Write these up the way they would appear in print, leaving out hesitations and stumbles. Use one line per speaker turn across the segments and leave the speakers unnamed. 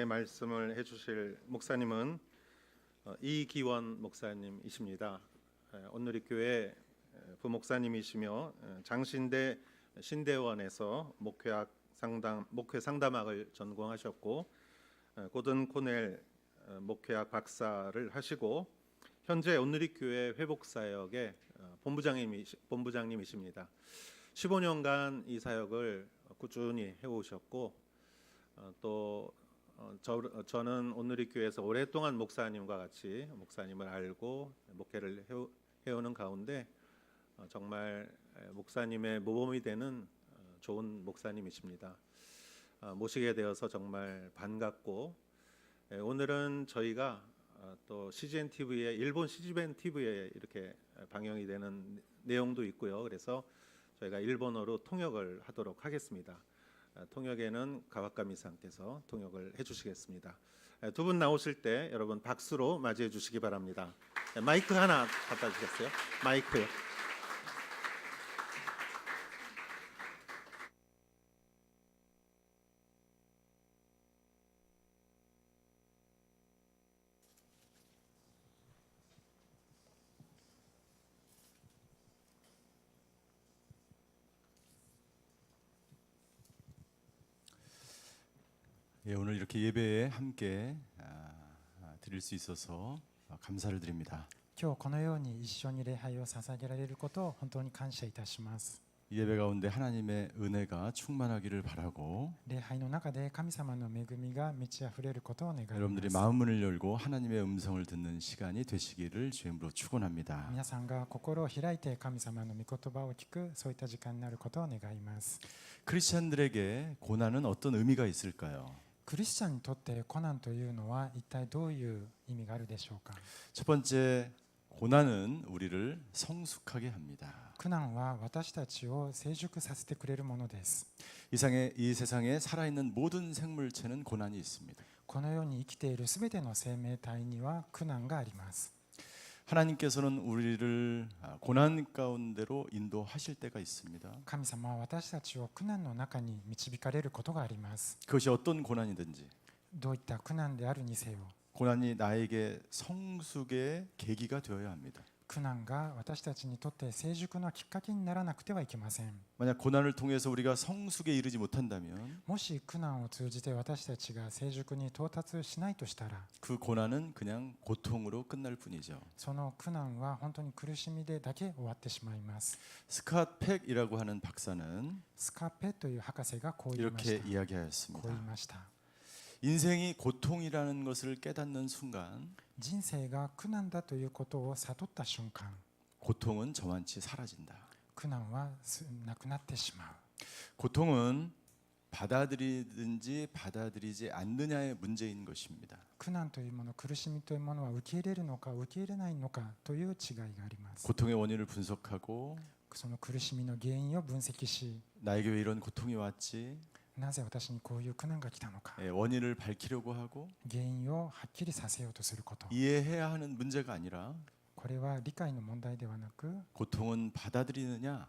제 말씀을 해주실 목사님은 이기원 목사님이십니다. 온누리교회 부목사님이시며 장신대 신대원에서 목회 상담학을 전공하셨고 고든 코넬 목회학 박사를 하시고 현재 온누리교회 회복사역의 본부장님이십니다. 15년간 이 사역을 꾸준히 해오셨고 저는 온누리교회에서 오랫동안 목사님과 같이 목사님을 알고 목회를 해오는 가운데 정말 목사님의 모범이 되는 좋은 목사님이십니다. 모시게 되어서 정말 반갑고, 오늘은 저희가 또 CGN TV에 일본 CGN TV에 이렇게 방영이 되는 내용도 있고요. 그래서 저희가 일본어로 통역을 하도록 하겠습니다. 통역에는 가와카미상께서 통역을 해주시겠습니다. 두 분 나오실 때 여러분 박수로 맞이해 주시기 바랍니다. 마이크 하나 갖다 주셨어요? 마이크요.
예, 오늘 이렇게 예배에 함께 드릴 수 있어서 감사를 드립니다.
今日このように一緒に礼拝を捧げられることを本当に感謝いたします。
이 예배 가운데 하나님의 은혜가 충만하기를 바라고
礼拝の中で神様の恵みが満ち溢れることを願います。
여러분들이 마음문을 열고 하나님의 음성을 듣는 시간이 되시기를 주임으로 축원합니다.
皆さんが心を開いて神様の御言葉を聞くそういった時間になることを願います。
크리스찬들에게 고난은 어떤 의미가 있을까요?
クリスチャンにとって苦難というのは一体どういう意味があるでしょうか。
첫 번째, 고난은 우리를 성숙하게 합니다.
苦難は私たちを成熟させてくれるものです。
이 세상에 살아있는 모든 생물체는 고난이 있습니다.
この世に生きているすべての生命体には苦難があります。
하나님께서는 우리를 고난 가운데로 인도하실 때가 있습니다.
神様は私たちを苦難の中に導かれることがあります。
그것이 어떤 고난이든지
どういった苦難であるにせよ、
고난이 나에게 성숙의 계기가 되어야 합니다.
苦難が私たちにとって成熟のきっかけにならなくてはいけません。
만약 고난을 통해서 우리가 성숙에 이르지 못한다면
もし苦難を通じて私たちが成熟に到達しないとしたら、
그 고난은 그냥 고통으로 끝날 뿐이죠.
その苦難は本当に苦しみでだけ終わってしまいます。
스캇 팩이라고 하는 박사는
スカペという博士がこう言いまし
이렇게
た。
이야기하였습니다.
こう言いました。
인생이 고통이라는 것을 깨닫는 순간
人生が苦難だということを悟った瞬間、
고통은 저만치 사라진다.
苦難はなくなってしまう。
고통은 받아들이든지 받아들이지 않느냐의 문제인 것입니다.
苦難というもの、苦しみというものは受け入れるのか受け入れないのかという違いがあります。
고통의 원인을 분석하고
その苦しみの原因を分析し、
나에게 왜 이런 고통이 왔지?
なぜ私にこういう苦難が来たのか、
원인을 밝히려고 하고
原因をはっきりさせようとすること。
이해해야 하는 문제가 아니라
これは理解の問題ではなく、
고통은 받아들이느냐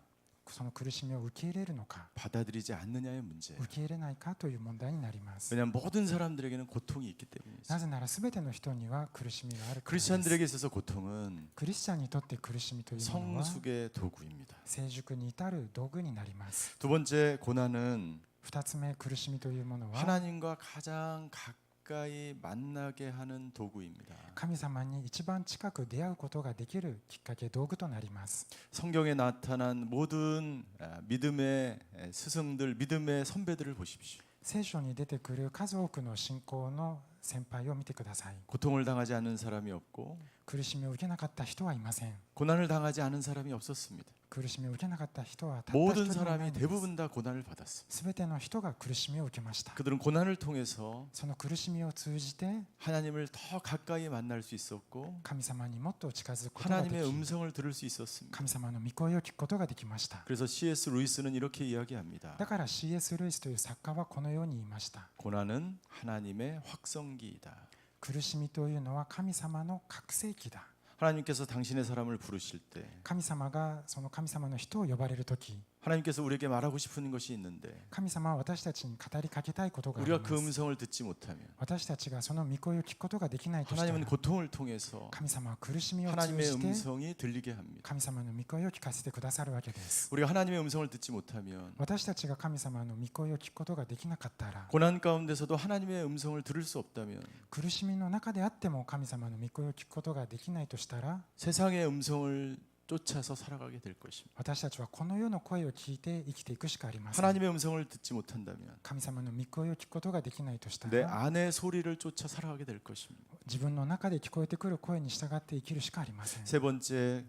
その苦しみを受け入れるのか
받아들이지 않느냐의 문제.
受け入れないかという問題になります。
왜냐하면 모든 사람들에게는 고통이 있기 때문이죠.
なぜなら全ての人には苦しみがあるからです。
크리스찬들에게 있어서 고통은
クリスチャンにとって苦しみというものは
성숙의 도구입니다.
成熟に至る道具になります。
두 번째, 고난은
二つ目、苦しみというものは
하나님과 가장 가까이 만나게 하는 도구입니다.
神様に一番近く出会うことができるきっかけ、道具となります。
성경에 나타난 모든 믿음의 스승들, 믿음의 선배들을 보십시오.
聖書に出てくる数多くの信仰の先輩を見てください。
고통을 당하지 않은 사람이 없고
苦しみを受けなかった人はいません。
고난을 당하지 않은 사람이 없었습니다.
苦しみを受けなかった人はたった一
모든
人もない
사람이
んです。
대부분 다 고난을 받았습니다.
すべての人が苦しみを受けました。
그들은 고난을 통해서
その苦しみを通じて
하나님을 더 가까이 만날 수 있었고
神様にもっと近づくことがで
하나님의
き、
음성을 들을 수 있었습니다.
神様の御声を聞くことができました。
그래서 C.S. 루이스는 이렇게 이야기합니다.
だから C.S. ルイスという作家はこのように言いました。
고난은 하나님의 확성기이다.
苦しみというのは神様の覚醒器だ。
하나님께서 당신의 사람을 부르실 때
神様がその神様の人を呼ばれるとき、
하나님께서 우리에게 말하고 싶은 것이 있는데
神様は私たちに語りかけたいことがあり
우리가
ま
그
す。
음성을 듣지 못하면
私たちがその御声を聞くことができないとしたら
하나님은 고통을 통해서
神様は苦しみを通
하나님의
じて
음성이 들리게 합니다.
神様の御声を聞かせてくださるわけです。
우리가 하나님의 음성을 듣지 못하면
私たちが神様の御声を聞くことができなかったら
고난 가운데서도 하나님의 음성을 들을 수 없다면
苦しみの中であっても神様の御声を聞くことができないとしたら
세상의 음성을 쫓아서 살아가게 될 것입니다.
私たちはこの世の声を聞いて生きていくしかありません。
하나님의 음성을 듣지 못한다면
神様の御声を聞くことができないとした
내
ら
안의 소리를 쫓아 살아가게 될 것입니다.
自分の中で聞こえてくる声に従って生きるしかありません。
세 번째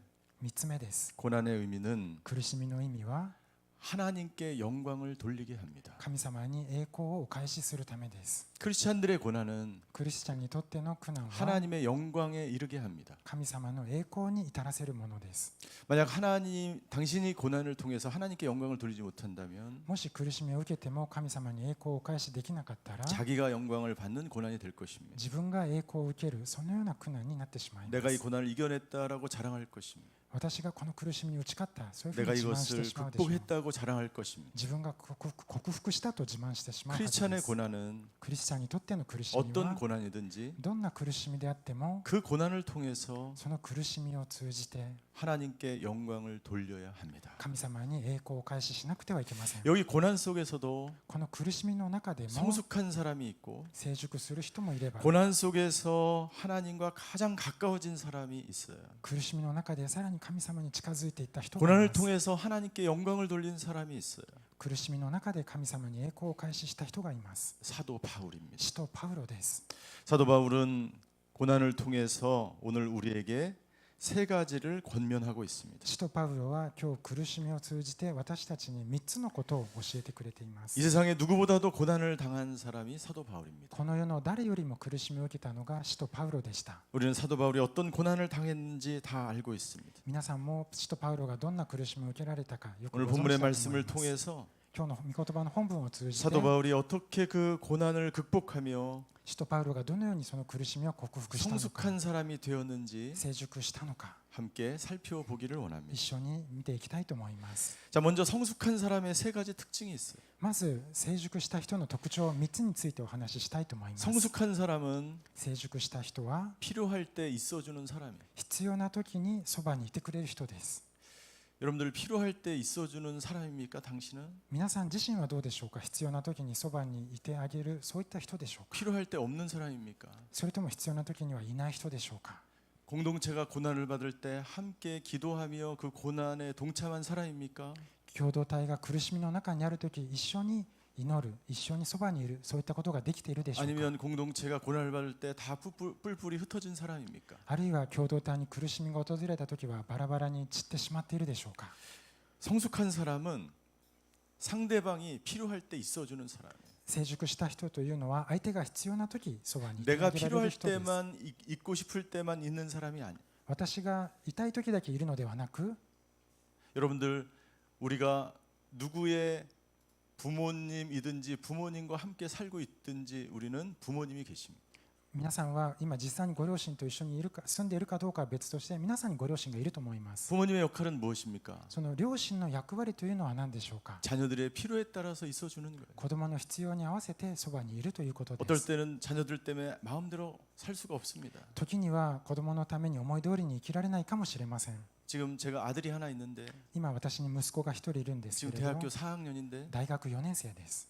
3つ目です。
고난의 의미는
苦しみの意味は
하나님께 영광을 돌리게 합니다.
神様に栄光をお返しするためです。
크리스찬들의 고난은
クリスチャンにとっての苦難は
하나님의 영광에 이르게 합니다.
神様の栄光に至らせるものです。
만약 당신이 고난을 통해서 하나님께 영광을 돌리지 못한다면
もし苦しみを受けても神様に栄光をお返しできなかったら
자기가 영광을 받는 고난이 될 것입니다.
自分が栄光を受けるそのような苦難になってしまいま
내가 이
す。
고난을 이겨냈다라고 자랑할 것입니다.
私がこの苦しみに打ち勝った、そういうふう
내가
に自慢して
이것을
しまうでしょう。
극복했다고 자랑할 것입니다.
自分が克服したと自慢してしまうはずで
크리스찬의
す。
고난은
クリスチャンにとっての苦しみ
어떤
は
고난이든지
どんな苦しみであっても
그 고난을 통해서
その苦しみを通じて
하나님께 영광을 돌려야 합니다.
神様に栄光を返ししなくてはいけません。
여기 고난 속에서도
この苦しみの中でも
성숙한 사람이 있고
成熟する人もいれば
고난 속에서 하나님과 가장 가까워진 사람이 있어요.
苦しみの中でさらに神様に近づいていった人がい
고난을
ます。
통해서 하나님께 영광을 돌린 사람이 있어요.
苦しみの中で神様に栄光を開始した人がいます。
사도 바울입니다.
使徒パウロです。
사도 바울은 고난을 통해서 오늘 우리에게 세 가지를 권면하고 있습니다.
使徒パウロは今日苦しみを通じて私たちに3つのことを教えてくれていま
이
す。
세상에 누구보다도 고난을 당한 사람이 사도 바울입니다.
この世の誰よりも苦しみを受けたのが使徒パウロでした。
우리는 사도 바울이 어떤 고난을 당했는지 다 알고 있습니다.
皆さんも使徒パウロがどんな苦しみを受けられたかよく
오늘
ご存知
본문의
だと思い
말씀을
ます。
통해서
今日の御言葉の本文を通じて
사도 바울이 어떻게 그 고난을 극복하며
使徒パウロがどのようにその苦しみを克服したのか、
성숙한 사람이 되었는지
成熟したのか、
함께 살펴보기를 원합니다.
一緒に見ていきたいと思います。
자, 먼저 성숙한 사람의 세 가지 특징이 있어요.
まず成熟した人の特徴3つについてお話ししたいと思います。
성숙한 사람은
成熟した人は
필요할 때 있어주는 사람이에요.
必要な時にそばにいてくれる人です。
여러분들 필요할 때 있어주는 사람입니까? 당신은
皆さん自身はどうでしょうか。必要な時にそばにいてあげる、そういった人でしょうか。
필요할 때 없는 사람입니까?
それとも必要な時にはいない人でしょうか。
공동체가 고난을 받을 때 함께 기도하며 그 고난에 동참한 사람입니까?
共同体が苦しみの中にある時一緒に祈る、一緒にそばにいる、そういったことができているでしょうか。
아니면 공동체가 고난을 받을 때 다 뿔뿔이 흩어진 사람입니까?
あるいは共同体に苦しみが訪れた時はバラバラに散ってしまっているでしょうか。
성숙한 사람은 상대방이 필요할 때 있어주는 사람이에요.
成熟した人というのは相手が必要な時そばにいて
내가
あげられ
필요할
る人です。
때만 있고 싶을 때만 있는 사람이 아니에요.
私が痛い時だけいるのではなく、
여러분들 우리가 누구의 부모님이든지 부모님과 함께 살고 있든지 우리는 부모님이 계십니다.
皆さんは今実際にご両親と一緒にいるか住んでいるかどうかは別として皆さんにご両親がいると思います。
부모님의 역할은 무엇입니까?
その両親の役割というのは何でしょうか。
자녀들의 필요에 따라서 있어주는 거예요.
子供の必要に合わせてそばにいるということで
어떨
す。
때는 자녀들 때문에 마음대로 살 수가 없습니다.
時には子供のために思い通りに生きられないかもしれません。
지금 제가 아들이 하나 있는데
今私に息子が一人いるんですけ
지금
れど、
대학교 4학년인데
大学4年生です。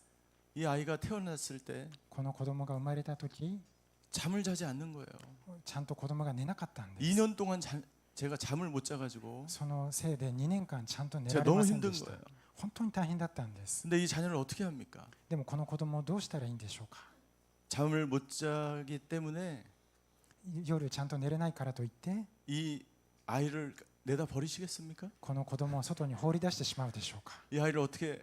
이 아이가 태어났을 때
この子供が生まれた時、
잠을 자지 않는 거예요.
ちゃんと子供が寝なかったんです。
2년 동안 제가 잠을 못 자가지고
そのせいで2年間ちゃんと寝
제가
られ
너무
ません
힘든
でした。
거예요.
本当に大変だったんです。
근데 이 자녀를 어떻게 합니까?
でもこの子供をどうしたらいいんでしょうか。
잠을 못 자기 때문에
夜ちゃんと寝れないからといって
이 아이를 내다 버리시겠습니까?
この子供を外に放り出してしまうでしょうか。
이 아이를 어떻게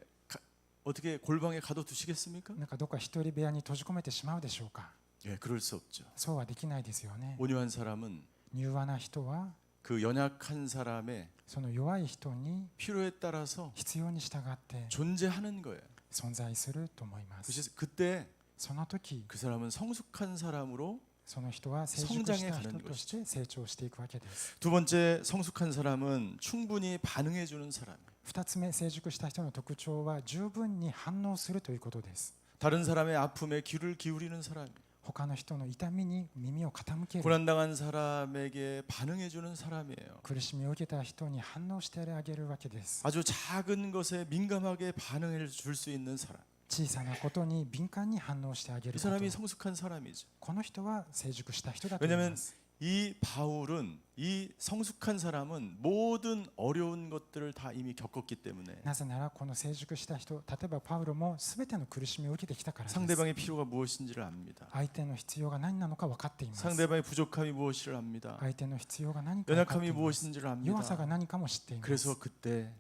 골방에 가둬두시겠습니까?
なんかどっか一人部屋に閉じ込めてしまうでしょうか。
예, 그럴 수 없죠.
そうはできないですよね。
온유한 사람은
柔和な人は
그 연약한 사람의
その弱い人に
필요에 따라서
必要に従って
존재하는 거예요.
存在すると思います。
그래서 그때
その時
그 사람은 성숙한 사람으로
その人は成熟した人として成長していくわけです。
두 번째 성숙한 사람은 충분히 반응해 주는 사람이에요.
2つ目、成熟した人の特徴は十分に反応するということです。
다른 사람의 아픔에 귀를 기울이는 사람,
他の人の痛みに耳を傾ける、
고난당한 사람에게 반응해 주는 사람이에요.
苦しみを受けた人に反応してあげるわけです。
아주 작은 것에 민감하게 반응해 줄 수 있는 사람.
小さなことに敏感に反応してあげ
이
ること。
사람이 성숙한 사람이죠.
この人は成熟した人だと言い
왜냐하면
ます。
이 바울은 이 성숙한 사람은 모든 어려운 것들을 다 이미 겪었기 때문에
なぜならこの成熟した人、例えばパウロも全ての苦しみを受けてきたからです。
상대방의 필요가 무엇인지를 압니다.
相手の必要が何なのか分かっています。
상대방의 부족함이 무엇인지를 압니다.
相手の必要が何か分かって
연약함이
います。
무엇인지를
弱さが
압니다.
何かも知っています。
그래서 그때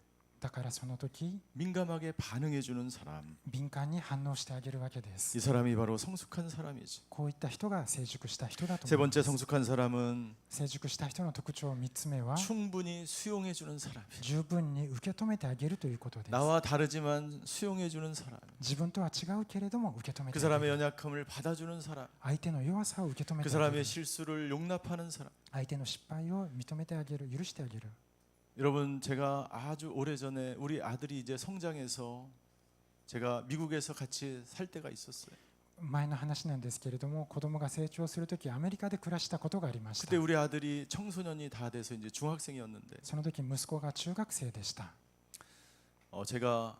だからその時
민감하게 반응해 주는 사람,
敏感に反応してあげるわけです。
이 사람이 바로 성숙한 사람이지.
こういった人が成熟した人だと
세
思いま
번째
す。
성숙한 사람은
成熟した人の特徴3つ目は
충분히 수용해 주는 사람이에요.
十分に受け止めてあげるということです。
나와 다르지만 수용해 주는 사람.
自分とは違うけれども受け止め
그
てあげ
사람의
る。
연약함을 받아주는 사람.
相手の弱さを受け止め
그
てあげ
사람의
る。
실수를 용납하는 사람.
相手の失敗を認めてあげる、許してあげる。
여러분, 제가 아주 오래전에 우리 아들이 이제 성장해서 제가 미국에서 같이 살 때가 있었어요.
前の話なんですけれども、子供が成長するときアメリカで暮らしたことがありました。
그때 우리 아들이 청소년이 다 돼서 이제 중학생이었는데
その時息子が中学生でした。
제가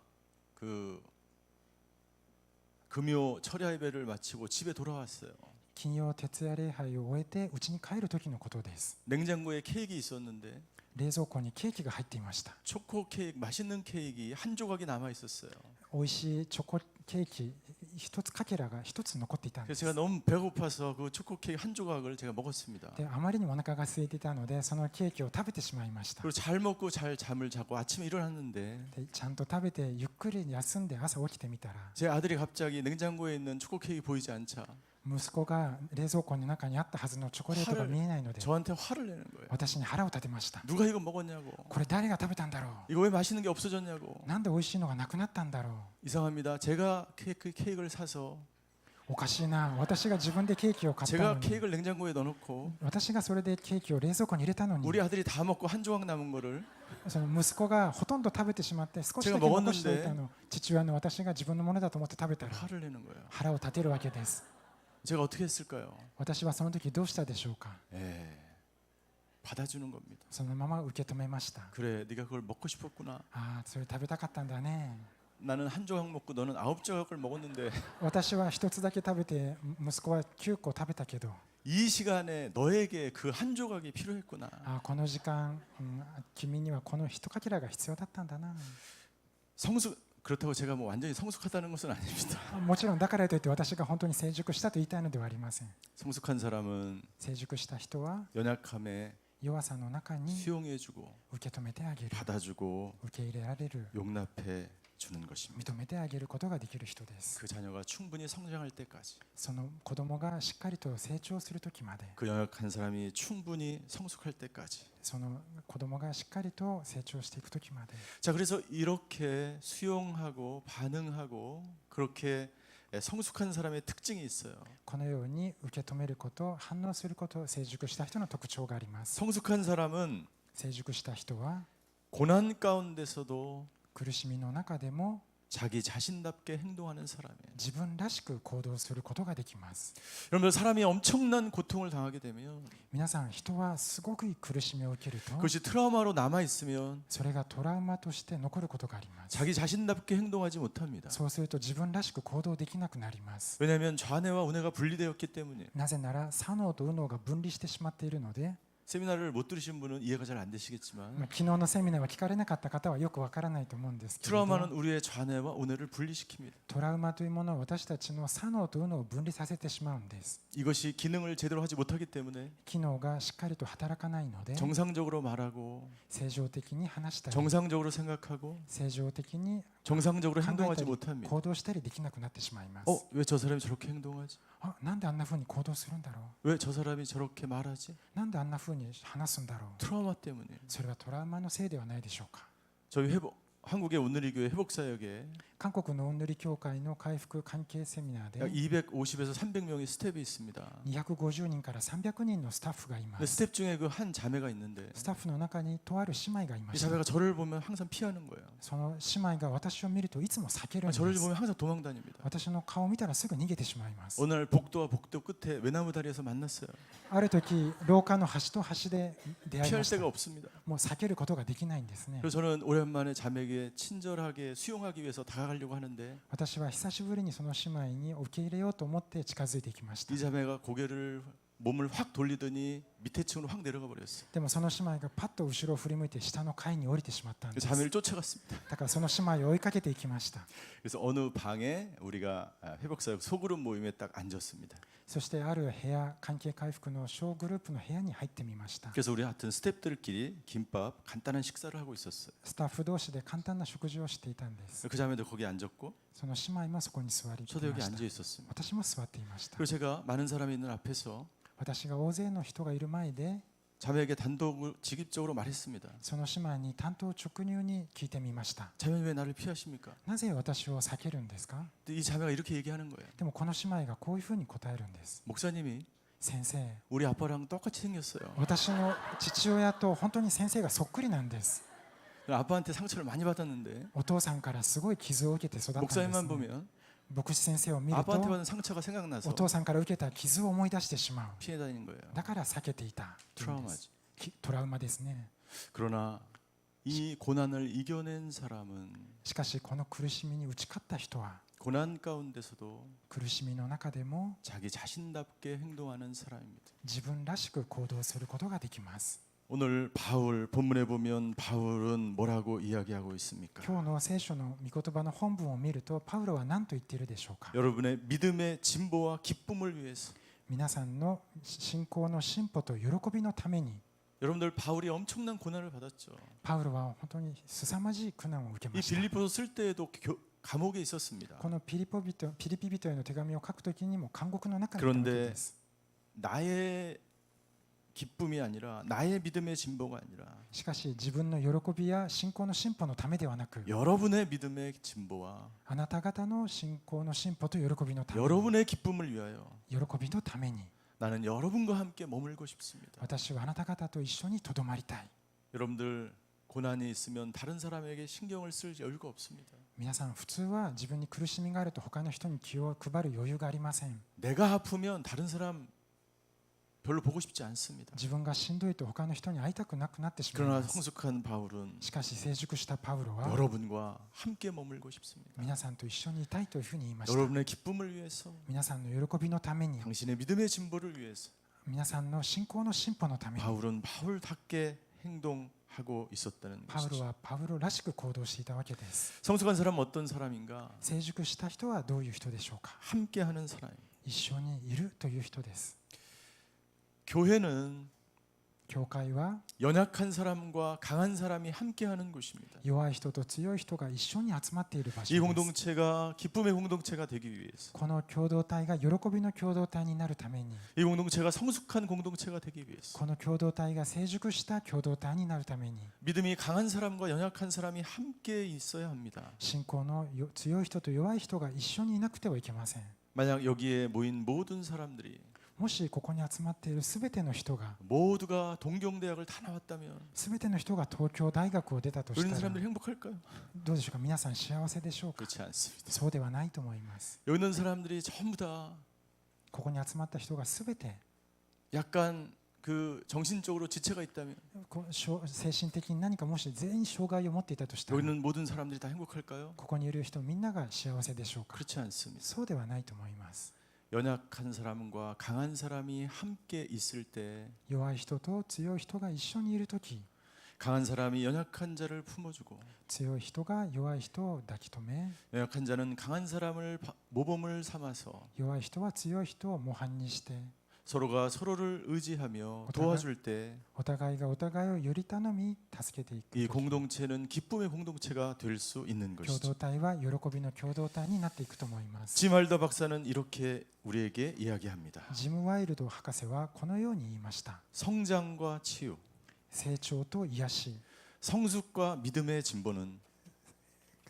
그 금요 철야 예배를 마치고 집에 돌아왔어요.
金曜徹夜礼拝を終えて家に帰る時のことです。
냉장고에 케이크 있었는데
冷蔵庫にケーキが入っていました。
초코 케이크, 맛있는 케이크 한 조각이 남아 있었어요.
美味しいチョコケーキ一つかけらが一つ残っていたんで
그래서
す。
제가 너무 배고파서 그 초코 케이크 한 조각을 제가 먹었습니다.
であまりにもお腹が空いていたのでそのケーキを食べてしまいました。
그리고 잘 먹고 잘 잠을 자고 아침에 일어났는데
でちゃんと食べてゆっくり休んで朝起きてみたら
제 아들이 갑자기 냉장고에 있는 초코 케이크 보이지 않자
息子が冷蔵庫の中にあったはずのチョコレートが見えないので
저한테 화를 내는 거예요.
私に腹を立てました。
누가 이거 먹었냐고.
これ誰が食べたんだろ
이거 왜 맛있는 게 없어졌냐고.
う。なんで美味しいのがなくなったんだろう。
이상합니다. 제가 케이크를 사서
おかしいな。私が自分でケーキを買ったの
제가
に
케이크를 냉장고에 넣어놓고
私がそれでケーキを冷蔵庫に入れたのに
우리 아들이 다 먹고 한 조각 남은 거를
その息子がほとんど食べてしまって少しだけ残していたのを父親の私が自分のものだと思って食べたら
화를 내는 거예요.
腹を立てるわけです。
제가 어떻게 했을까요?
私はその時どうしたでしょうか。
받아주는 겁니다.
そのまま受け止めました。
그래, 네가 그걸 먹고 싶었구나.
ああ、それ食べたかったんだね。
나는 한 조각 먹고 너는 9조각을 먹었는데
私は一つだけ食べて息子は9個食べたけど、
이 시간에 너에게 그 한 조각이 필요했구나.
ああこの時間、君にはこの一かけらが必要だったんだな。
그렇다고 제가 뭐 완전히 성숙하다는 것은 아닙니다.
もちろんだからといって私が本当に成熟したと言いたいのではありません。
성숙한 사람은
成熟した人は
연약함에
弱さの中に
수용해주고
受け止めてあげる、
받아주고
受け入れられる、
용납해 주는 것입니다.
認めてあげることができる人です。
그 자녀가 충분히 성장할 때까지
その子供がしっかりと成長するときまで、
그 연약한 사람이 충분히 성숙할 때까지
その子供がしっかりと成長していくときまで。
자, 그래서 이렇게 수용하고 반응하고 그렇게 성숙한 사람의 특징이 있어요.
このように受け止めること、反応すること、成熟した人の特徴があります。
성숙한 사람은
成熟した人は
고난 가운데서도
苦しみの中でも
자기 자신답게 행동하는 사람이에요.
自分らしく行動することができます。
여러분, 사람이 엄청난 고통을 당하게 되면
皆さん、人はすごく苦しみを受けると
그것이 트라우마로 남아 있으면
それがトラウマとして残ることがあります。
자기 자신답게 행동하지 못합니다.
そうすると自分らしく行動できなくなります。
왜냐하면 좌뇌와 우뇌가 분리되었기 때문에.
なぜなら左脳と右脳が分離してしまっているので、
세미나를 못 들으신 분은 이해가 잘 안 되시겠지만
昨日のセミナーは聞かれなかった方はよくわからないと思うんですけれど、
트라우마는 우리의 좌뇌와 우뇌를 분리시킵니다.
トラウマというものは私たちの左脳と右脳を分離させてしまうんです。
이것이 기능을 제대로 하지 못하기 때문에
機能がしっかりと働かないので、
정상적으로 말하고
正常的に話したり、
정상적으로 생각하고
正常的に
정상적으로
考えた
행동하지
り
못합니다.
行動したりできなくなってしまいます。
왜 저 사람이 저렇게 행동하지?
あ、なんであんな風に行動するんだろ
왜 저 사람이 저렇게 말하지?
う。なんであんな風に話すんだろう。
트라우마 때문에.
それはトラウマのせいではないでしょうか。
저희 한국의 오늘의 교회 회복사역에
韓国のお祈り協会の回復関係セミナー
약
で
250에서 300명의 스텝이 있습니다.
250人から300人のスタッフがいま
근데
す。
스텝 중에 그 한 자매가 있는데
スタッフの中にとある姉妹がいま
이
した。
자매가 저를 보면 항상 피하는 거예요.
その姉妹が私を見るといつも避けるんで
저를
す。
보면 항상 도망 다닙니다.
私の顔を見たらすぐ逃げてしまいます。
어느 날 복도와 복도 끝에 외나무 다리에서 만났어요.
ある時廊下の端と端で出会い
피할
ました。
데가 없습니다.
もう避けることができないんですね。
그래서 저는 오랜만에 자매에게 친절하게 수용하기 위해서 다가가려고 하는데
私は久しぶりにその姉妹に受け入れようと思って近づいていきました。
이 자매가 고개를 몸을 확 돌리더니 밑에 층으로 확 내려가 버렸어요.
でもその姉妹がパッと後ろを振り向いて下の階に降りてしまったんで
그
す。
자매를 쫓아갔습니다.
だからその姉妹を追いかけていきました。
그래서 어느 방에 우리가 회복사역 소그룹 모임에 딱 앉았습니다.
そしてある部屋、関係回復の小グループの部屋に入ってみました。
그래서 우리 하여튼 스태프들끼리 김밥 간단한 식사를 하고 있었어요.
スタッフ同士で簡単な食事をしていたんです。
그 자매도 거기 앉았고
その姉妹もそこに座り
저도
ま
여기
した。
앉아 있었습니다.
私も座っていました。
그리고 제가 많은 사람이 있는 앞에서
私が大勢の人がいる前で
자매에게 단독 직입적으로 말했습니다.
その姉妹に単刀直入に聞いてみました。
자매는 왜 나를 피하십니까?
なぜ私を避けるんですか？
근데 이 자매가 이렇게 얘기하는 거예요.
でもこの姉妹がこういうふうに答えるんです。
목사님이
先生、
우리 아빠랑 똑같이 생겼어요.
私の父親と本当に先生がそっくりなんです。
아빠한테 상처를 많이 받았는데
お父さんからすごい傷を受けて育ったんです、
목사님만
ね。
보면
牧師先生を見る
아빠한테
と
받은 상처가
お
생각나서
父さんから受けた傷を思い出してしまう。
피해 다니는 거예요.
だから避けていたというんです。
트라우마지.
トラウマですね。
그러나 이 고난을 이겨낸 사람은
しかしこの苦しみに打ち勝った人は
고난 가운데서도
苦しみの中でも
자기 자신답게 행동하는 사람입니다.
自分らしく行動することができます。
오늘 바울 본문에 보면 바울은 뭐라고 이야기하고 있습니까?
今日の聖書の御言葉の本文を見るとパウロは何と言っているでしょうか。
여러분의 믿음의 진보와 기쁨을 위해서
皆さんの信仰の進歩と喜びのために
여러분들 바울이 엄청난 고난을 받았죠.
パウロは本当に凄まじい苦難を受け
이
ました。
빌립보서 쓸 때에도 감옥에 있었습니다.
このピリピ人への手紙を書くときにも監獄の中にいたわけです。
나의 기쁨이 아니라 나의 믿음의 진보가 아니라
しかし自分の喜びや信仰の進歩のためではなく
여러분의 믿음의 진보와
あなた方の信仰の進歩と喜びのために
여러분의 기쁨을 위하여
喜びのために
나는 여러분과 함께 머물고 싶습니다.
私はあなた方と一緒にとどまりたい。
여러분들 고난이 있으면 다른 사람에게 신경을 쓸 여유가 없습니다.
皆さん普通は自分に苦しみがあると他の人に気を配る余裕がありません。
내가 아프면 다른 사람 별로 보고 싶지 않습니다.
自分がしんどいと他の人に会いたくなくなってしまい
그러나
ます。
성숙한 바울은
しかし成熟したパウロは
여러분과 함께 머물고 싶습니다.
皆さんと一緒にいたいというふうに言いました。
여러분의 기쁨을 위해서
皆さんの喜びのために
당신의 믿음의 진보를 위해서
皆さんの信仰の進歩のために
바울은 바울답게 행동하고 있었다는
パウロ
것이죠.
はパウロらしく行動していたわけです。
성숙한 사람은 어떤 사람인가?
成熟した人はどういう人でしょうか。
함께하는 사람입니다.
一緒にいるという人です。
교회는
教会は
연약한 사람과 강한 사람이 함께하는 곳입니다.
弱い人と強い人が一緒に集まっている場所
이
です。
공동체가 기쁨의 공동체가 되기 위해서
この共同体が喜びの共同体になるために
이 공동체가 성숙한 공동체가 되기 위해서
この共同体が成熟した共同体になるために
믿음이 강한 사람과 연약한 사람이 함께 있어야 합니다.
信仰の強い人と弱い人が一緒にいなくてはいけません。
만약 여기에 모인 모든 사람들이
もしここに集まっているすべての人が
모두가 동경대학을 다 나왔다면
すべての人が東京大学を出たとし
우리는
たら
사람들이 행복할까요?
どうでしょうか。皆さん幸せでしょうか。
그렇지 않습니다.
そうではないと思います。
여기 있는 사람들이 전부 다
ここに集まった人がすべて
약간 그 정신적으로 지체가 있다면
精神的に何かもし全員障害を持っていたとした
여기
ら
있는 모든 사람들이 다 행복할까요?
ここにいる人みんなが幸せでしょうか。
그렇지 않습니다.
そうではないと思います。
연약한 사람과 강한 사람이 함께 있을 때
弱い人と強い人が一緒にいるとき
강한 사람이 연약한 자를 품어주고
強い人が弱い人を抱き留め
연약한 자는 강한 사람을 모범을 삼아서
弱い人は強い人を模範にして
서로가 서로를 의지하며 도와줄 때
お互いがお互いをより頼み助けていく
이
時
공동체는 기쁨의 공동체가 될 수 있는
共
것이죠.
同体は喜びの共同体になっていくと思います。
지말더 박사는 이렇게 우리에게 이야기합니다.
ジム・ワイルド博士はこのように言いました。
성장과 치유,
成長と癒し、
성숙과 믿음의 진보는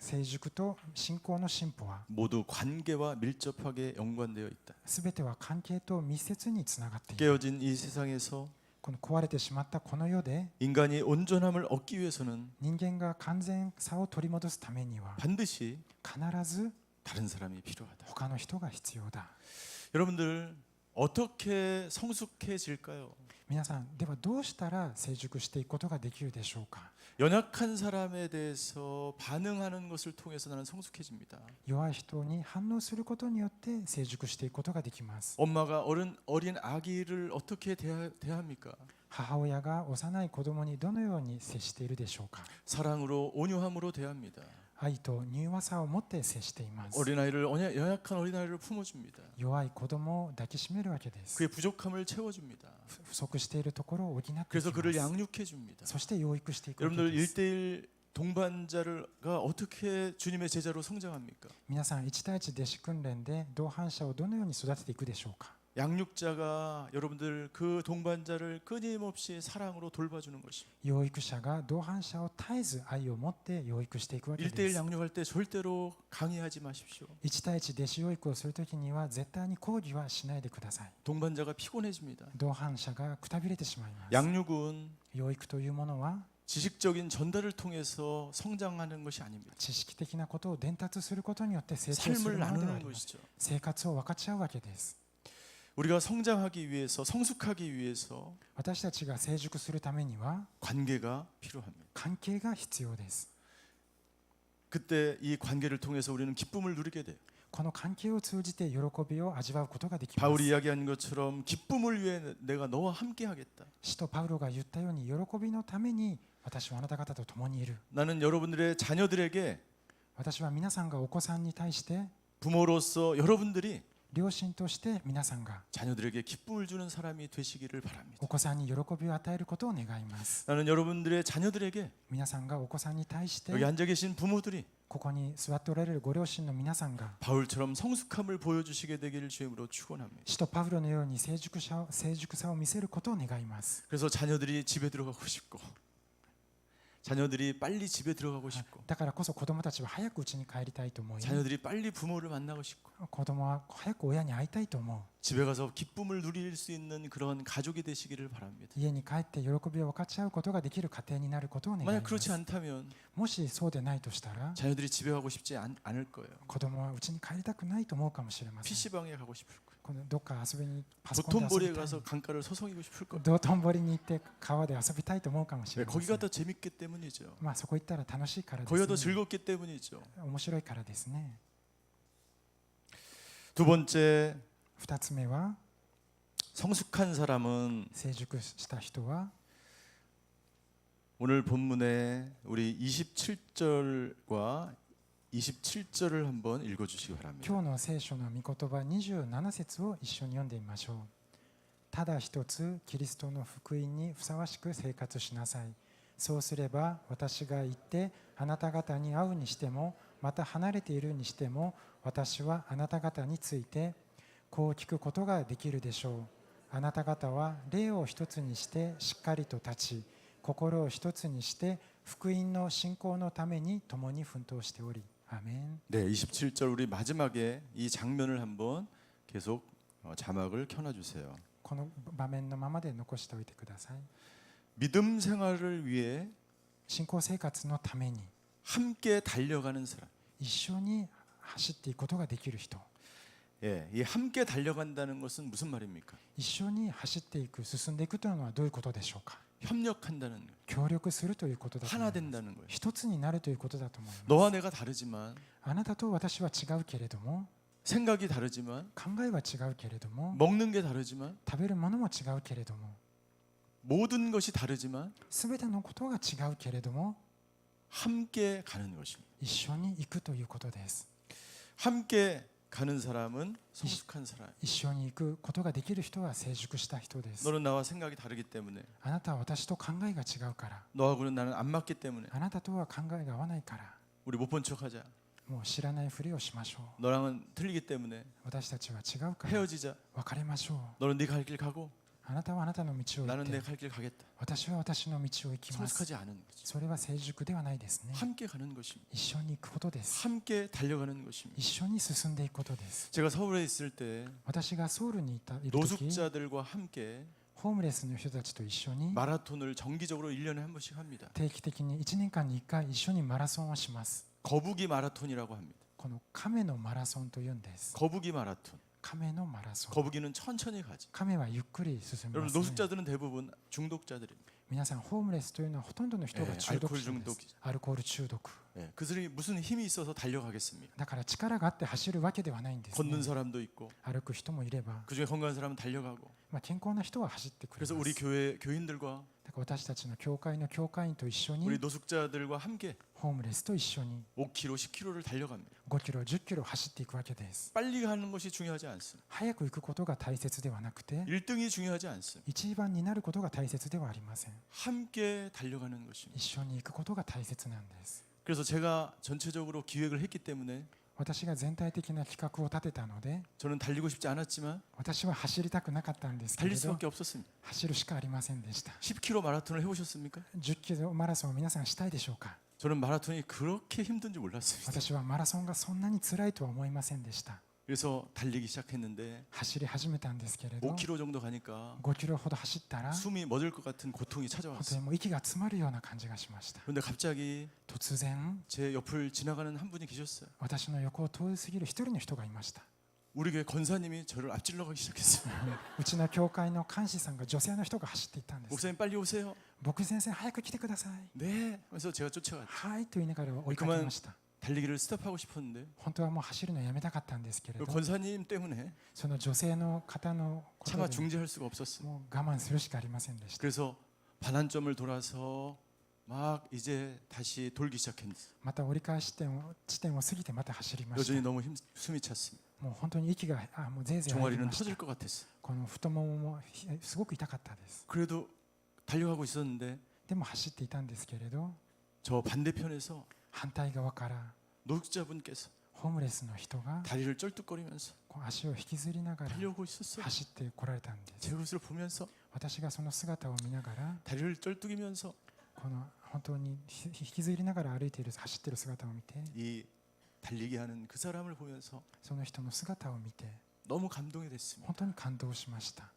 成熟と信仰の進歩は
모두 관계와 밀접하게 연관되어 있다.
全ては関係と密接につながっている。
깨어진 이 세상에서
この壊れてしまったこの世で
인간이 온전함을 얻기 위해서는
人間が完全さを取り戻すためには
반드시
必ず
다른 사람이 필요하다.
他の人が必要だ。
여러분들 어떻게 성숙해질까요?
皆さんではどうしたら成熟していくことができるでしょうか。
연약한 사람에 대해서 반응하는 것을 통해서 나는 성숙해집니다.
弱い人に反応することによって成熟していくことができます。
엄마가 어린 아기를 어떻게 대합니까?
母親が幼い子供にどのように接しているでしょうか。
사랑으로 온유함으로 대합니다.
愛と柔和さを持って接しています。
연약한 어린아이를 품어줍니다.
弱い子供を抱きしめるわけです。
그의 부족함을 채워줍니다.
不足しているところを補っていきま
그래서 그를
す。
양육해줍니다.
そして養育していくわけ
여러분들
です。
1대1 동반자가 어떻게 주님의 제자로 성장합니까?
皆さん1対1弟子訓練で同伴者をどのように育てていくでしょうか。
양육자가 여러분들 그 동반자를 끊임없이 사랑으로 돌봐주는 것입니다.
養育者が同伴者を絶えず愛を持って養育していくわけで
1대1
す。
양육할 때 절대로 강의하지 마십시오.
1対1弟子養育をするときには絶対に抗議はしないでください。
동반자가 피곤해집니다.
同伴者がくたびれてしまいます。
양육은
養育というものは
지식적인 전달을 통해서 성장하는 것이 아닙니다.
知識的なことを伝達することによって成長する
삶을
ものではあ
나누는
ります。
것이죠.
生活を分かち合うわけです。
우리가 성장하기 위해서 성숙하기 위해서
私たちが成熟するためには
관계가 필요합니다.
関係が必要です。
그때 이 관계를 통해서 우리는 기쁨을 누리게 돼요.
この関係を通じて喜びを味わうことができます。
바울이 이야기한 것처럼 기쁨을 위해 내가 너와 함께 하겠다.
使徒パウロが言ったように喜びのために私はあなた方と共にいる。
나는 여러분들의 자녀들에게
私は皆さんがお子さんに対して
부모로서 여러분들이
両親として皆さんが
자녀들에게 기쁨을 주는 사람이 되시기를 바랍니다.
お子さんに喜びを与えることを願います。
나는 여러분들의 자녀들에게
皆さんがお子さんに対して
여기 앉아 계신 부모들이
ここに座っておられるご両親の皆さんが
바울처럼 성숙함을 보여주시게 되기를 주임으로 축원합니다.
使徒パウロのように成熟さを見せることを願います。
그래서 자녀들이 집에 들어가고 싶고 자녀들이 빨리 집에 들어가고 싶고
だからこそ子供たちは早く家に帰りたいと思い、
자녀들이 빨리 부모를 만나고 싶고
子供は早く親に会いたいと思う。
집에 가서 기쁨을 누릴 수 있는 그런 가족이 되시기를 바랍니다.
家に帰って喜びを分かち合うことができる家庭になることを願い
만약
ま
그렇지
す。
않다면
もしそうでないとしたら
자녀들이 집에 가고 싶지 않을 거예요.
子供は家に帰りたくないと思うかもしれません。
PC방에 가고 싶을 거예요.
このどっか遊びにパソコンで遊
도톤보리에
びたい
가서 강가를 서성이고 싶을 거예요.
道頓堀に行って川で遊びたいと思うかもし
왜
れません。
거기가 더 재밌기 때문이죠.
まあそこ行ったら楽しいからで
거기가 더
す、ね。
즐겁기 때문이죠.
面白いからですね。
두 번째,
2つ目は
성숙한 사람은
成熟した人は
오늘 본문에 우리 27절과 27절을 한번 읽어주시기 바랍니다.
今日の聖書の御言葉27節を一緒に読んでみましょう。ただ一つキリストの福音にふさわしく生活しなさい。そうすれば私が行ってあなた方に会うにしてもまた離れているにしても私はあなた方についてこう聞くことができるでしょう。あなた方は霊を一つにしてしっかりと立ち心を一つにして福音の信仰のために共に奮闘しており아멘.
네, 27절 우리 마지막에 이 장면을 한번 계속 자막을 켜놔주세요.
この場面のままで残しておいてください。
믿음 생활을 위해
信仰生活のために
함께 달려가는 사람.
一緒に走っていくことができる人、
예, 이 함께 달려간다는 것은 무슨 말입니까?
一緒に走っていく、進んでいくというのはどういうことでしょうか。
협력한다는 거예요.
協力するということだと思い
하나
ます。
된다는 거예요.
一つになるということだと思います。
너와 내가 다르지만
あなたと私は違うけれども、
생각이 다르지만
考えは違うけれども、
먹는 게 다르지만
食べるものも違うけれども、
모든 것이 다르지만
すべてのことが違うけれども、
함께 가는 것입니다.
一緒に行くということです。
함께 가는 사람은 성숙한 사람.
一緒に行くことができる人は成熟した人です。
너는 나와 생각이 다르기 때문에
あなたは私と考えが違うから、
너하고는 나는 안 맞기 때문에
あなたとは考えが合わないから、
우리 못 본 척하자.
もう知らないふりをしましょう。
너랑은 틀리기 때문에
私たちは違うから
헤어지자.
別れましょう。
너는 네 갈 길 가고
あなたはあなたの道を行っ
나는 내
て
갈 길 가겠다.
私は私の道を行きます
성숙하지 않은 거죠.
それは成熟ではないですね
함께 가는 것입니다.
一緒に行くことです
함께 달려가는 것입니다.
一緒に進んでいくことです
제가 서울에 있을 때
私がソウルにいる時
노숙자들과 함께
ホームレスの人たちと一緒に
마라톤을 정기적으로 1년에 한 번씩 합니다.
定期的に1年間に1回一緒にマラソンをします
거북이 마라톤이라고 합니다.
この亀のマラソンというんです
거북이 마라톤.
亀のマラソン
거북이는 천천히 가죠.
亀はゆっくり進み
여러분
ます、ね、
노숙자들은 대부분 중독자들입니다.
皆さんホームレスというのはほとんどの人が中毒者で
알코올
すアルコール中毒
예, 그들이 무슨 힘이 있어서 달려가겠습니까?
だから力があって走るわけではないんです、ね、
걷는 사람도 있고
歩く人もいれば、
그중에 건강한 사람은 달려가고
健康な人は走ってくれます
그래서 우리 교회 교인들과
だから私たちの教会の教会員と一緒
우리
に
노숙자들과 함께
ホームレスと一緒に
5km, 10km를 달려갑니다.
5キロ10キロ走っていくわけです
빨리 가는 것이 중요하지 않습니다.
早く行くことが大切ではなくて
1등이 중요하지 않습니다.
一番になることが大切ではありません
함께 달려가는 것입니다.
一緒に行くことが大切なんです
그래서 제가 전체적으로 기획을 했기 때문에
私が全体的な企画を立てたので
저는 달리고 싶지 않았지만
私は走りたくなかったんですけれ
달릴
ど
수밖에 없었습니다.
走るしかありませんでした
10km 마라톤을 해보셨습니까?
10キロマラソンを皆さんしたいでしょうか
저는 마라톤이 그렇게 힘든 줄 몰랐습니다.
私はマラソンがそんなに辛いとは思いませんでした
그래서 달리기 시작했는데
走り始めたんですけれど
5km 정도 가니까
5キロほど走ったら
숨이 멎을 것 같은 고통이
本当
찾아왔어요.
にもう息が詰まるような感じがしました
그런데 갑자기
突然
제 옆을 지나가는 한 분이 계셨어요.
私の横を通り過ぎる一人の人がいました
우리 교회 권사님이 저를 앞질러 가기 시작했어요.
うちの教会の監視さんが女性の人が走っていったんです
목사님 빨리 오세요.
僕先生早く来てください
네. 그래서 제가 쫓아갔죠.
はいと言いながら追いかけました
달리기를 스탑하고 싶었는데
本当はもう走るのやめたかったんですけれ
그
ど
권사님 때문에
その女性の方のこ
차마
とで
중지할 수가 없었어요.
もう我慢するしかありませんでした
그래서 반환점을 돌아서 막 이제 다시 돌기 시작했는데
また折り返し地点を過ぎてまた走りまし
여전히
た
너무 숨이 찼습니다.
もう本当に息がもうぜいぜい入り
종아리는
ました
터질 것 같았어요.
この太もももすごく痛かったです
그래도 달려가고 있었는데
でも走っていたんですけれど
저 반대편에서
反対側から
노숙자분께서
ホームレスの人が
다리를 쩔뚝거리면서
こう足を引きずりながら
달려오고 있었어요.
走ってこられたんです
제 것을 보면서
私がその姿を見ながら
다리를 쩔뚝이면서
この本当に引きずりながら歩いている走っている姿を見て
이 달리기 하는 그 사람을 보면서
その人の姿を見て
너무 감동이 됐습니다.
本当に感動しました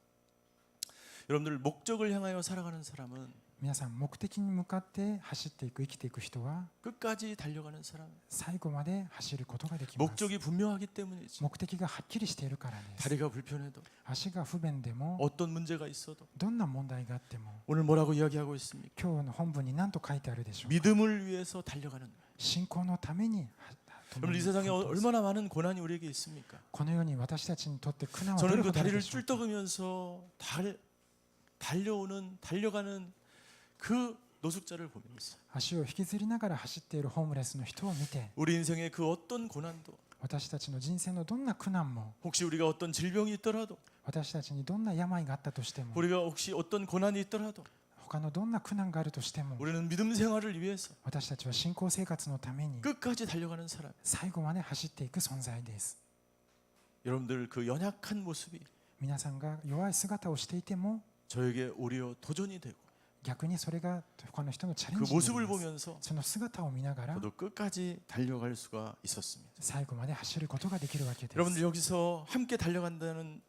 여러분들 목적을 향하여 살아가는 사람은
皆さん目的に向かって走っていく生きていく人は
끝까지 달려가는 사람.
最後まで走ることができます
목적이 분명하기 때문이지.
目的がはっきりしているからです
다리가 불편해도
足が不便でも
어떤 문제가 있어도
どんな問題があっても
오늘 뭐라고 이야기하고 있습니까?
今日の本文に何と書いてあるでしょうか
믿음을 위해서 달려가는.
信仰のために
여러분 이 세상에 얼마나 많은 고난이 우리에게 있습니까?
このように私たちにとって苦難はどれ
저는
ほ
그
どある
다리를
でしょうか
쫄떡으면서 달려가는 그 노숙자를 보면서
足を引きずりながら走っているホームレスの人を見て
우리 인생의 그 어떤 고난도
私たちの人生のどんな苦難も
혹시 우리가 어떤 질병이 있더라도
私たちにどんな病があったとしても
우리가 혹시 어떤 고난이 있더라도
他のどんな苦難があるとしても
우리는 믿음 생활을 위해서
私たちは信仰生活のために
끝까지 달려가는 사람.
最後まで走っていく存在です
여러분들 그 연약한 모습이
皆さんが弱い姿をしていても
저에게 오히려 도전이 되고
逆にそれが他の人のチャレン
그
ジになり
모습을
ます
보면서
その姿を見ながら
저도 끝까지 달려갈 수가 있었습니다.
最後まで走ることができるわけです
여러분들 여기서 함께 달려간다는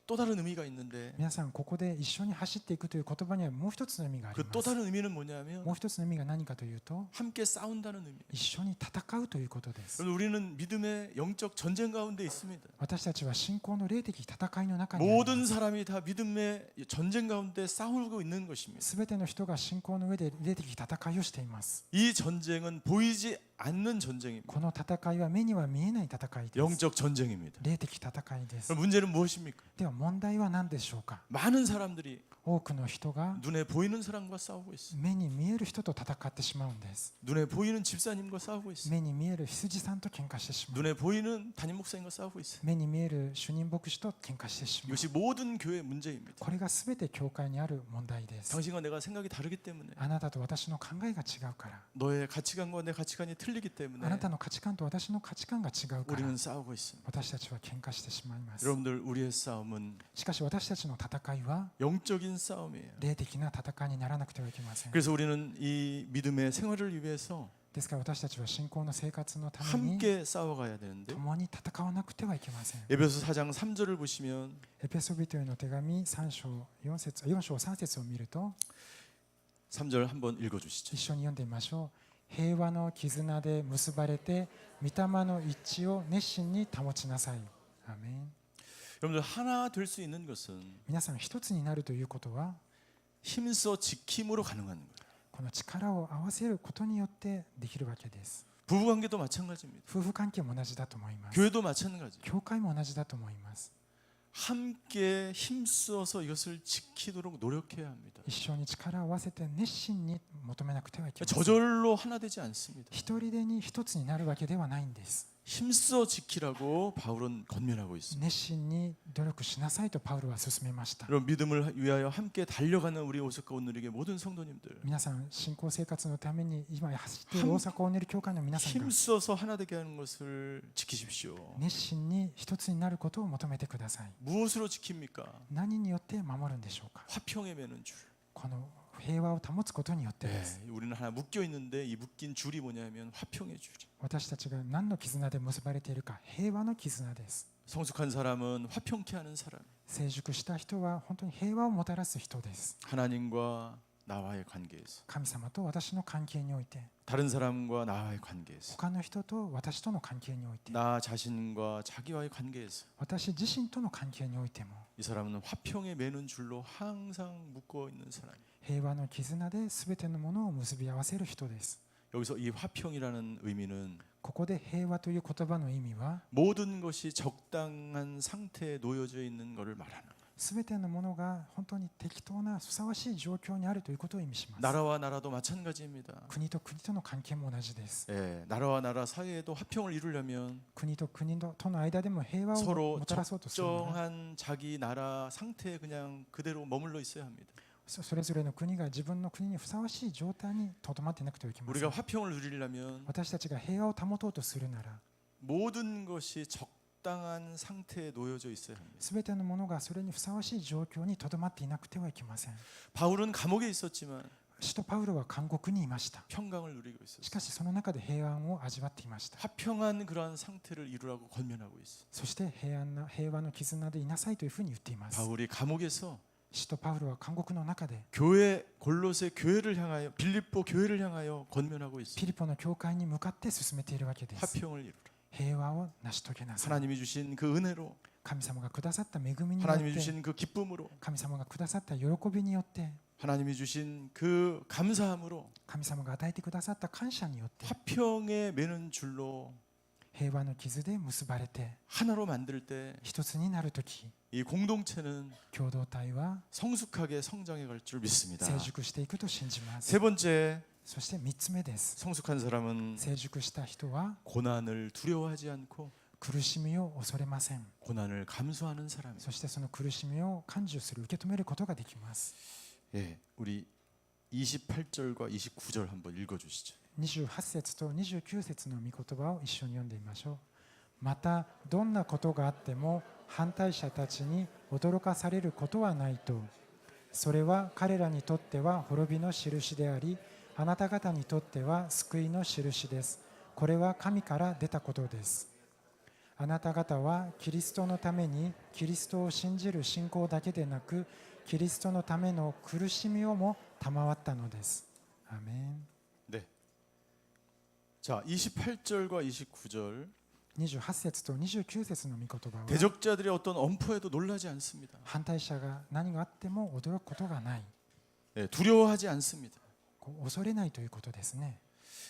또 다른 의미가 있는데
皆さんここで一緒に走っていくという言葉にはもう一つの意味があり
그
ま
또
す
다른 의미는 뭐냐면
もう一つの意味が何かというと
함께 싸운다는 의미예요.
一緒に戦うということです
여러분, 우리는 믿음의 영적 전쟁 가운데 있습니다.
私たちは信仰の霊的戦いの中にありま
모든
す
사람이 다 믿음의 전쟁 가운데 싸우고 있는 것입니다.
すべての人が信仰の上で霊的戦いをしています
이 전쟁은 보이지 않는 전쟁입니다.
この戦いは目には見えない戦いです
영적 전쟁입니다.
霊的戦いです
그럼 문제는 무엇입니까?
では問題は何でしょうか
많은 사람들이
多くの人が
눈에 보이는 사람과 싸우고 있어.
目に見える人と戦ってしまうんです。
눈에 보이는 집사님과 싸우고 있어.
目に見える羊さんと喧嘩してしまう。
눈에 보이는 담임 목사님과 싸우고 있어.
目に見える主任牧師と喧嘩してしまう。
이것이 모든 교회의 문제입니다.
これが全て教会にある問題です。
당신과 내가 생각이 다르기 때문에,
あなたと私の考えが違うから、
너의 가치관과 내 가치관이 틀리기
あ
때문에
なたの価値観と私の価値観が違うから
우리는 싸우고 있습니다.
私たちは喧嘩してしまいます。
여러분들, 우리의 싸움은
しかし私たちの戦いは
영적인 싸움이에요.
霊的な戦いにならなくてはいけません。
그래서 우리는 이 믿음의 생활을 위해서
ですから私たちは信仰の生活のために
함께 싸워가야 되는데,
共に戦わなくてはいけません。
에베소 4장 3절을 보시면
エペソビトへの手紙3章4章3節を見ると、
3절 한번 읽어주시죠.
一緒に読んでみましょう。平和の絆で結ばれて御霊の一致を熱心に保ちなさい。アーメン。
여러분들, 하나 될 수 있는 것은
皆さん一つになるということは
힘써 지킴으로 가능한 거예요.
この力を合わせることによってできるわけです。
부부관계도 마찬가지입니다.
夫婦関係も同じだと思います。
교회도 마찬가지.
教会も同じだと思います。
함께 힘써서 이것을 지키도록 노력해야 합니다.
一緒に力を合わせて熱心に求めなくてはいけません。
저절로 하나 되지 않습니다.
一人でに一つになるわけではないんです。
힘써 지키라고 바울은 권면하고 있습니다.
熱心に努力しなさいとパウロは勧めました。
여러분, 믿음을 위하여 함께 달려가는 우리 오석가 오늘에게 모든 성도님들,
皆さん信仰生活のために今走っている大阪オネル教会の皆さんが
힘써서 하나 되게 하는 것을 지키십시오.
熱心に一つになることを求めてください。
무엇으로 지킵니까?
何によって守るんでしょうか。
화평에 매는 줄.
この平和を保つことによってです。
우리는 하나 묶여 있는데 이 묶인 줄이 뭐냐면 화평의 줄이.
私たちが何の絆で結ばれているか、平和の絆です。
성숙한 사람은 화평케 하는 사람.
成熟した人は本当に平和をもたらす人です。
하나님과 나와의 관계에서,
神様と私の関係において、
다른 사람과 나와의 관계에서,
他の人と私との関係において、
나 자신과 자기와의 관계에서
私自身との関係においても、
이 사람은 화평에 매는 줄로 항상 묶어 있는 사람.
平和の絆で全てのものを結び合わせる人です。
여기서 이 화평이라는 의미는
ここで平和という言葉の意味は、
모든 것이 적당한 상태에 놓여져 있는 것을 말하는 거예요.
全てのものが本当に適当なふさわしい状況にあるということを意味します。
나라와 나라도 마찬가지입니다.
国と国との関係も同じです。
나라와 나라 사이에도 화평을 이루려면
国と国との間でも平和を
서로
もたらそうとするなら、
적정한 자기 나라 상태에 그냥 그대로 머물러 있어야 합니다.
それぞれの国が自分の国にふさわしい状態にとどまっていなくてはいけませ
우리가
ん。
화평을 누리려면
私たちが平和を保とうとするなら、
모든 것이 적당한 상태에 놓여져 있어야 합니다.
全てのものがそれにふさわしい状況にとどまっていなくてはいけません。
바울은 감옥에 있었지만
使徒パウロは監獄にいました。
평강을 누리고
し
있었어요.
かしその中で平安を味わっていました。
화평한 그러한 상태를 이루라고 권면하고 있어요.
そして平和の絆でいなさいというふうに言っています。
바울이 감옥에서
使徒パウロは監獄の中で
교회 골로새 교회를 향하여, 빌립보 교회를 향하여 권면하고
ピ
있어요.
リポの教会に向かって進めているわけです。
화평을 이루라.
平和を成し遂げなさい。
하나님이 주신 그 은혜로,
神様がくださった恵みによっ
하나님이
て、
주신 그 기쁨으로,
神様がくださった喜びによって、
하나님이 주신 그 감사함으로
神様が与えてくださった感謝によって、
화평에 매는 줄로
平和の傷で結ばれて
하나로 만들 때 이
一つになるとき、
공동체는
共同体は
성숙하게 성장해 갈 줄 믿습니다.
成熟していくと信じます。
세 번째,
そして3つ目です。
성숙한 사람은
成熟した人は
고난을 두려워하지 않고
苦しみを恐れません。
고난을 감수하는 사람입니다.
そしてその苦しみを感受する、受け止めることができます。
우리 28절과 29절 한번 읽어주시죠.
28節と29節の御言葉を一緒に読んでみましょう。またどんなことがあっても反対者たちに驚かされることはないと。それは彼らにとっては滅びの印であり、あなた方にとっては救いの印です。これは神から出たことです。あなた方はキリストのためにキリストを信じる信仰だけでなく、キリストのための苦しみをも賜ったのです。アーメン。
네. 자, 28절과 29절
28節と29節の御言葉は、
대적자들의 어떤 엄포에도 놀라지 않습니다.
反対者が何があっても驚くことがない、
두려워하지 않습니다.
恐れないということですね。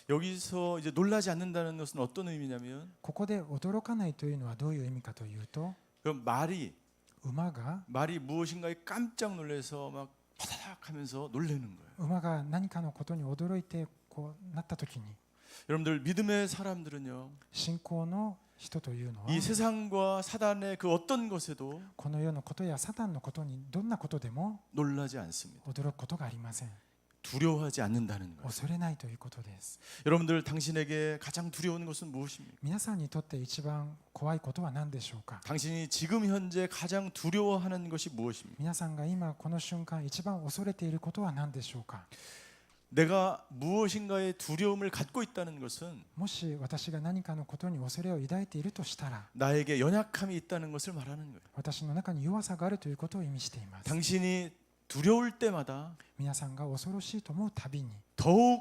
여기서 이제 놀라지 않는다는 것은 어떤 의미냐면
ここで驚かないというのはどういう意味かというと、
그럼 말이
馬が
무엇인가에 깜짝 놀라서 막 허다닥 하면서 놀라는 거예요.
馬が何かのことに驚いてこうなった時に、
여러분들 믿음의 사람들은요,
信仰の人というのは
이 세상과 사단의 그 어떤 것에도
この世のことやサタンのことにどんなことでも
놀라지 않습니다.
驚くことがありません。
두려워하지 않는다는 거예요.
恐れないということです。
여러분들 당신에게 가장 두려운 것은 무엇입니까?
皆さんにとって一番怖いことは何でしょうか。
당신이 지금 현재 가장 두려워하는 것이 무엇입니까?
皆さんが今この瞬間一番恐れていることは何でしょうか。
내가 무엇인가의 두려움을 갖고 있다는 것은
もし私が何かのことに恐れを抱いているとしたら、
나에게 연약함이 있다는 것을 말하는 거예요.
私の中に弱さがあるということを意味しています。
당신이 두려울 때마다
皆さんが恐ろしいと思うたびに、
더욱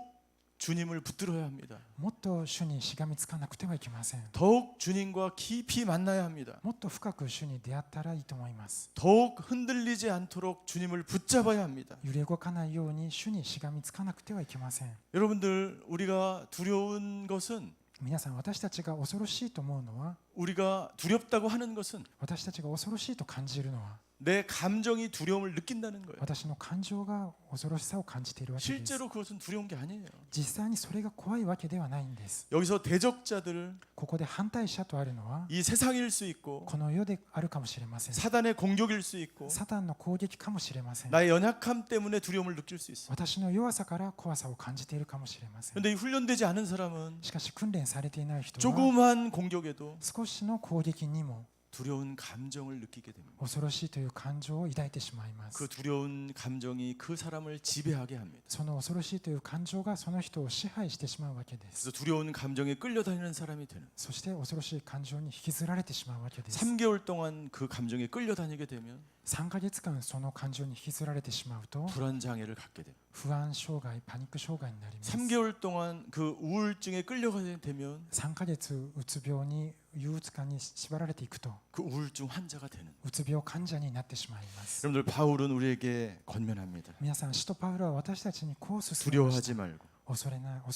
주님을 붙들어야 합니다.
もっと主にしがみつかなくてはいけません。
더욱 주님과 깊이 만나야 합니다.
もっと深く主に出会ったらいいと思います。
더욱 흔들리지 않도록 주님을 붙잡아야 합니다.
揺れ動かないように主にしがみつかなくてはいけません。
여러분들 우리가 두려운 것은
皆さん、私たちが恐ろしいと思うのは、
우리가 두렵다고 하는 것은
私たちが恐ろしいと感じるのは、
내 감정이 두려움을 느낀다는 거예요.
私の感情が恐ろしさを感じているわけです。
실제로 그것은 두려운 게 아니에요.
実際にそれが怖いわけではないんです。
여기서 대적자들,
ここで反対者とあるのは、
이 세상일 수 있고
この世であるかもしれません。
사단의 공격일 수 있고
サタンの攻撃かもしれません。
나의 연약함 때문에 두려움을 느낄 수 있어요.
私の弱さから怖さを感じているかもしれません。
그런데 이 훈련되지 않은 사람은
しかし訓練されていない人は、
조그만 공격에도
少しの攻撃にも
두려운 감정을 느끼게 됩니다.
恐ろしいという感情を抱いてしまいます。
그 두려운 감정이 그 사람을 지배하게 합니다.
その恐ろしいという感情がその人を支配してしまうわけです。
그래서 두려운 감정에 끌려다니는 사람이 되는.
そして恐ろしい感情に引きずられてしまうわけです。
3개월 동안 그 감정에 끌려다니게 되면
3ヶ月間その感情に引きずられてしまうと
불안 장애를 갖게 됩니다.
不安障害、パニック障害になります。
3개월 동안 그 우울증에 끌려가게 되면
3ヶ月うつ病に憂鬱感に縛られていくと
그 우울증 환자가 되는.
うつ病患者になってしまいます。
여러분들 바울은 우리에게 권면합니다.
皆さん、使徒パウロは私たちにこう勧めました。
두려워하지 말고.
恐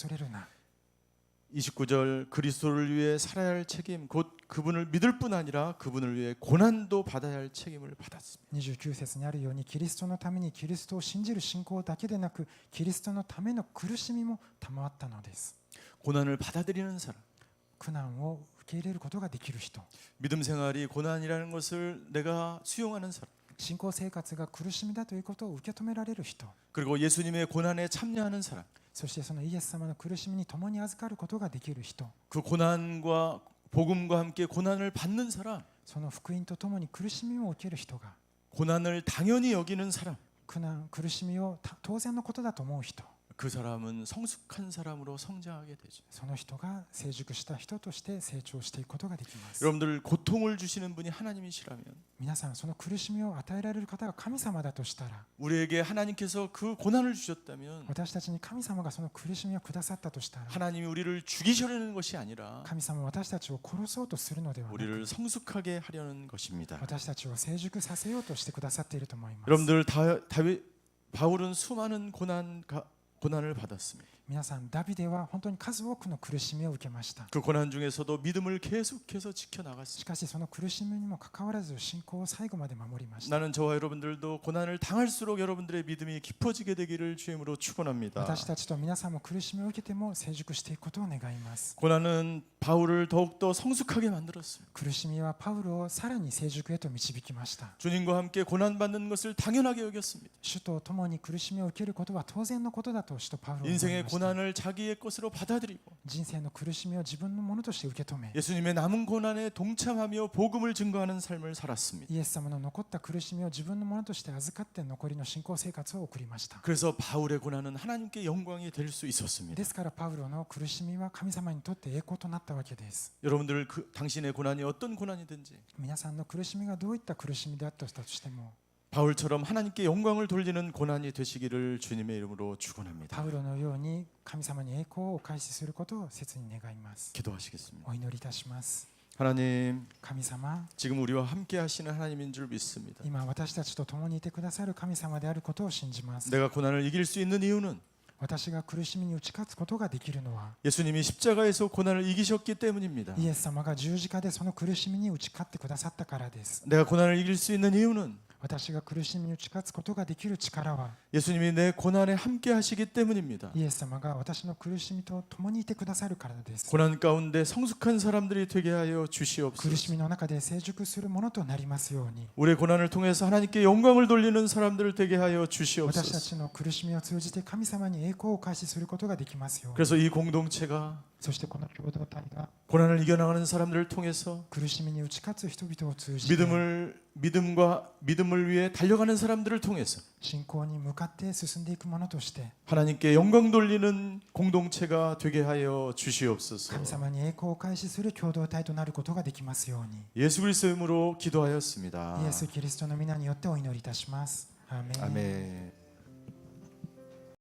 れるな。
29절 그리스도를 위해 살아야 할 책임 곧 그분을 믿을 뿐 아니라 그분을 위해 고난도 받아야 할 책임을 받았습니다.
29節にあるように、キリストのためにキリストを信じる信仰だけでなく、キリストのための苦しみも賜ったのです。
고난을 받아들이는 사람.
苦難を受け入れることができる人、
믿음 생활이 고난이라는 것을 내가 수용하는 사람.
信仰生活が苦しみだということを受け止められる人、
그리고 예수님의 고난에 참여하는 사람.
そしてそのイエス様の苦しみに共に預かることができる人、
그 고난과 복음과 함께 고난을 받는 사람.
その福音と共に苦しみを受ける人が、
고난을 당연히 여기는 사람.
苦しみを当然のことだと思う人、
그 사람은 성숙한 사람으로 성장하게 되죠.
その人が成熟した人として成長していくことができます。
여러분들 고통을 주시는 분이 하나님이시라면
皆さん、その苦しみを与えられる方が神様だとしたら、
우리에게 하나님께서 그 고난을 주셨다면
私たちに神様がその苦しみをくださったとしたら、
하나님이 우리를 죽이시려는 것이 아니라
神様は私たちを殺そうとするのではなく、
우리를 성숙하게 하려는 것입니다.
私たちを成熟させようとしてくださっていると思います。
여러분들 바울은 수많은 고난을 받았습니다.
皆さん、ダビデは本当に数多くの苦しみを受けました。
그 고난 중에서도 믿음을 계속해서
し
지켜나갔습니다.
かしその苦しみにもかかわらず信仰を最後まで守りました。
나는 저와 여러분들도 고난을 당할수록 여러분들의 믿음이 깊어지게 되기를 주임으로 축원합니다.
私たちと皆さんも苦しみを受けても成熟していくことを願います。
고난은 바울을 더욱더 성숙하게 만들었습니다.
苦しみはパウロをさらに成熟へと導きました。
주님과 함께 고난받는 것을 당연하게 여겼습니다.
主と共に苦しみを受けることは当然のことだと使徒パウロは思いま
인생의
した。
고난을 자기의 것으로 받아들이고
人生の苦しみを自分のものとして受け止め、
예수님의 남은 고난에 동참하며 복음을 증거하는 삶을 살았습니다.
イエス様の残った苦しみを自分のものとして預かって残りの信仰生活を送りました。
그래서 바울의 고난은 하나님께 영광이 될 수 있었습니다.
ですからパウロの苦しみは神様にとって栄光となったわけです。
여러분들 당신의 고난이 어떤 고난이든지
皆さんの苦しみがどういった苦しみであったとしても、
바울처럼 하나님께 영광을 돌리는 고난이 되시기를 주님의 이름으로 축원합니다.
パウロのように神様に栄光をお返しすることを切に願います。
기도하시겠습니다.
お祈りいたします。
하나님,
神様、
지금 우리와 함께 하시는 하나님인 줄 믿습니다.
今私たちと共にいてくださる神様であることを信じます。
내가 고난을 이길 수 있는 이유는
私が苦しみに打ち勝つことができるのは、
예수님이 십자가에서 고난을 이기셨기 때문입니다.
イエス様が十字架でその苦しみに打ち勝ってくださったからです。
내가 고난을 이길 수 있는 이유는
私が苦しみに打ち勝つことができる力は
예수님이 내 고난에 함께 하시기 때문입니다.
イエス様が私の苦しみと共にいてくださるからです。
고난 가운데 성숙한 사람들이 되게 하여
苦し
주시옵소서.
みの中で成熟するものとなりますように、
우리의 고난을 통해서 하나님께 영광을 돌리는 사람들 되게 하여
私た
주시옵소서.
ちの苦しみを通じて神様に栄光を開始することができますように。
그래서 이 공동체가
そしてこの共同体が
고난을 이겨나가는 사람들을 통해서
苦しみに打ち勝つ人々を通じて
믿음을 위해 달려가는 사람들을 통해서
信仰に向かって進んでいくものとして
하나님께 영광 돌리는 공동체가 되게 하여 주시옵소서.
神様に栄光を開始する共同体となることができますように、
예수 그리스도의 이름으로 기도하였습니다.
イエス・キリストの皆によってお祈りいたします。アーメン。
아멘.